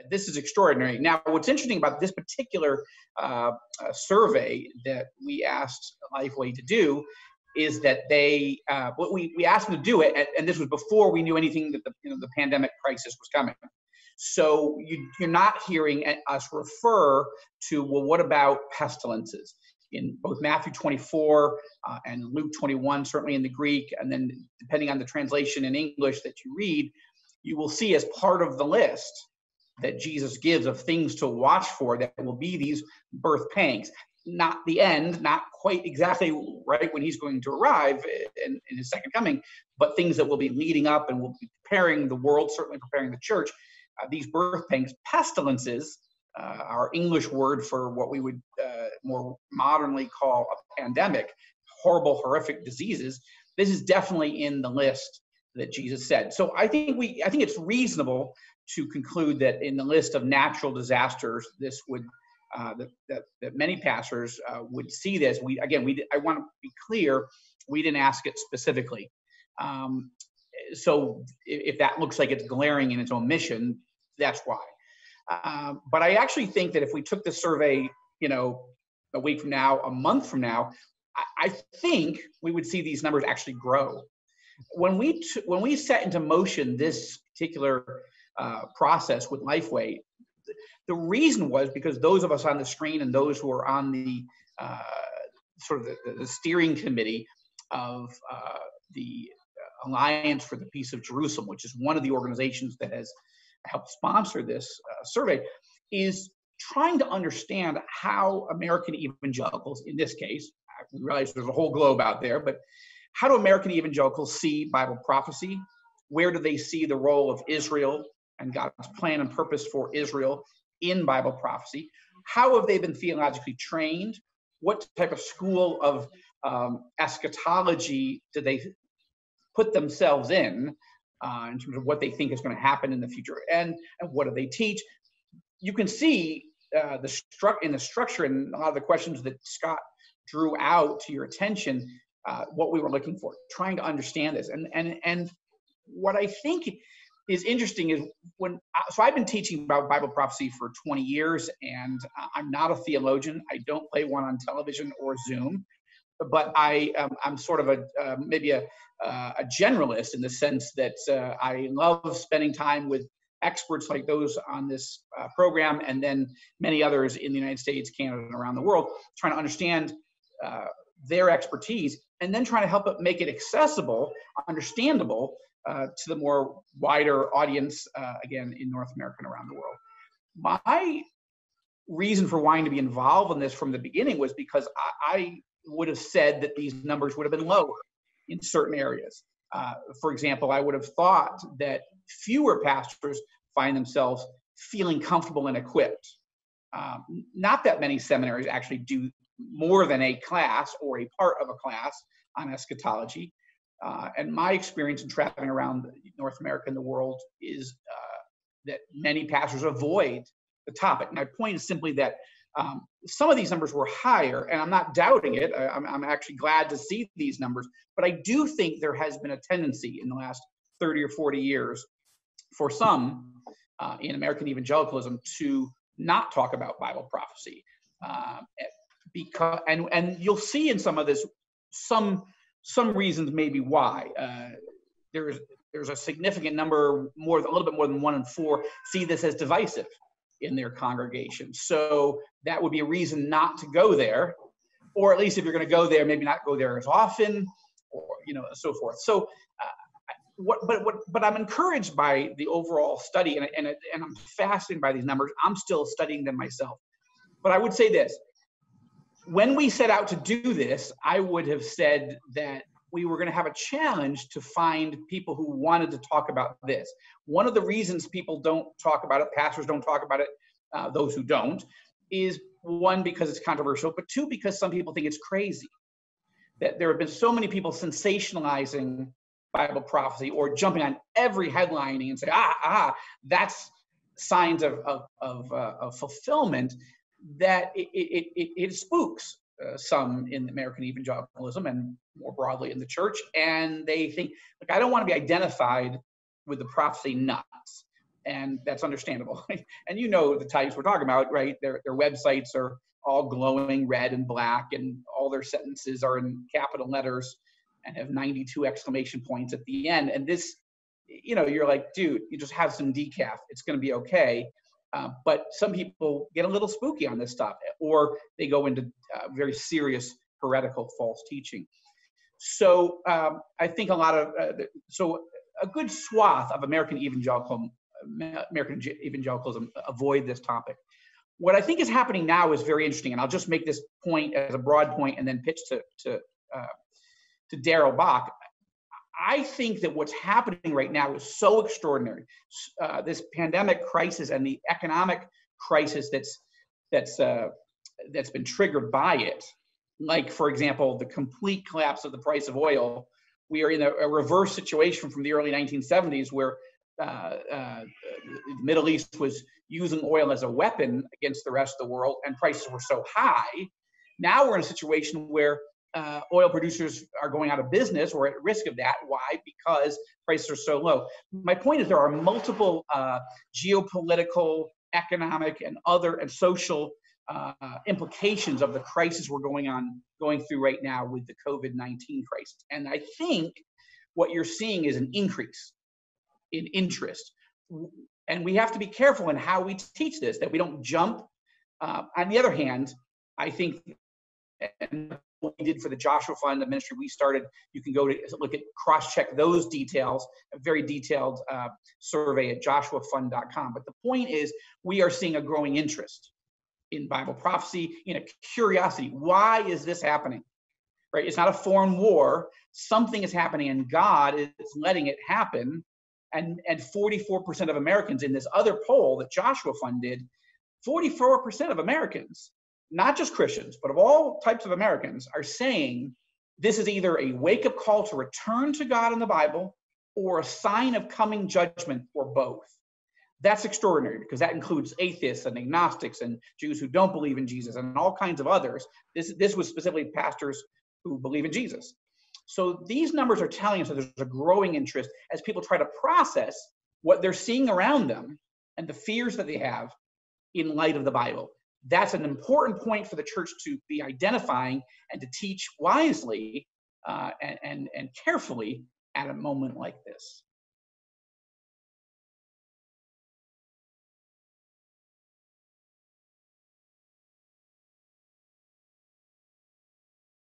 this is extraordinary. Now, what's interesting about this particular survey that we asked Lifeway to do is that we asked them to do it, and this was before we knew anything that the pandemic crisis was coming. So you're not hearing us refer to, well, what about pestilences? In both Matthew 24 and Luke 21, certainly in the Greek, and then depending on the translation in English that you read, you will see as part of the list that Jesus gives of things to watch for that will be these birth pangs. Not the end, not quite exactly right when he's going to arrive in his second coming, but things that will be leading up and will be preparing the world, certainly preparing the church. These birth pangs, pestilences, our English word for what we would more modernly call a pandemic, horrible, horrific diseases. This is definitely in the list that Jesus said. So I think it's reasonable to conclude that in the list of natural disasters, this would that many pastors would see this. I want to be clear, we didn't ask it specifically. So if that looks like it's glaring in its omission, that's why. But I actually think that if we took this survey, a week from now, a month from now, I think we would see these numbers actually grow. When we set into motion this particular process with Lifeway, the reason was because those of us on the screen and those who are on the sort of the steering committee of the Alliance for the Peace of Jerusalem, which is one of the organizations that has helped sponsor this survey, is trying to understand how American evangelicals, in this case, we realize there's a whole globe out there, but how do American evangelicals see Bible prophecy? Where do they see the role of Israel and God's plan and purpose for Israel in Bible prophecy? How have they been theologically trained? What type of school of eschatology do they put themselves in terms of what they think is going to happen in the future? And what do they teach? You can see in the structure and a lot of the questions that Scott drew out to your attention, what we were looking for, trying to understand this. And what I think is interesting is so I've been teaching about Bible prophecy for 20 years, and I'm not a theologian. I don't play one on television or Zoom, but I'm sort of maybe a generalist in the sense that I love spending time with experts like those on this program, and then many others in the United States, Canada, and around the world, trying to understand their expertise, and then trying to help it make it accessible, understandable to the more wider audience, again, in North America and around the world. My reason for wanting to be involved in this from the beginning was because I would have said that these numbers would have been lower in certain areas. For example, I would have thought that fewer pastors find themselves feeling comfortable and equipped. Not that many seminaries actually do more than a class or a part of a class on eschatology. And my experience in traveling around North America and the world is that many pastors avoid the topic. My point is simply that some of these numbers were higher, and I'm not doubting it. I'm actually glad to see these numbers, but I do think there has been a tendency in the last 30 or 40 years for some in American evangelicalism to not talk about Bible prophecy. Because and you'll see in some of this some reasons maybe why. There's a significant number, a little bit more than 1 in 4, see this as divisive in their congregation. So that would be a reason not to go there, or at least if you're going to go there, maybe not go there as often, or so forth. So, but I'm encouraged by the overall study, and I'm fascinated by these numbers. I'm still studying them myself. But I would say this: when we set out to do this, I would have said that we were going to have a challenge to find people who wanted to talk about this. One of the reasons people don't talk about it, pastors don't talk about it, those who don't, is one, because it's controversial, but two, because some people think it's crazy. That there have been so many people sensationalizing Bible prophecy or jumping on every headlining and say, that's signs of fulfillment, that it spooks some in American evangelicalism and more broadly in the church. And they think, look, I don't want to be identified with the prophecy nuts. And that's understandable. And you know the types we're talking about, right? Their websites are all glowing red and black, and all their sentences are in capital letters and have 92 exclamation points at the end. And this, you're like, dude, you just have some decaf. It's going to be okay. But some people get a little spooky on this stuff, or they go into very serious heretical false teaching. So I think a good swath of American evangelicalism avoid this topic. What I think is happening now is very interesting, and I'll just make this point as a broad point and then pitch to Darrell Bock. I think that what's happening right now is so extraordinary. This pandemic crisis and the economic crisis that's been triggered by it, like, for example, the complete collapse of the price of oil. We are in a reverse situation from the early 1970s, where the Middle East was using oil as a weapon against the rest of the world, and prices were so high. Now we're in a situation where oil producers are going out of business or at risk of that. Why? Because prices are so low. My point is there are multiple geopolitical, economic, and social implications of the crisis we're going through right now with the COVID-19 crisis. And I think what you're seeing is an increase in interest. And we have to be careful in how we teach this, that we don't jump. On the other hand, I think, and what we did for the Joshua Fund, the ministry we started, you can go to look at, cross-check those details, a very detailed survey at joshuafund.com. But the point is, we are seeing a growing interest in Bible prophecy, in a curiosity. Why is this happening? Right? It's not a foreign war. Something is happening, and God is letting it happen. And 44% of Americans in this other poll that Joshua Fund did, 44% of Americans, not just Christians, but of all types of Americans, are saying this is either a wake-up call to return to God in the Bible or a sign of coming judgment, or both. That's extraordinary, because that includes atheists and agnostics and Jews who don't believe in Jesus and all kinds of others. This was specifically pastors who believe in Jesus. So these numbers are telling us that there's a growing interest as people try to process what they're seeing around them and the fears that they have in light of the Bible. That's an important point for the church to be identifying and to teach wisely and carefully at a moment like this.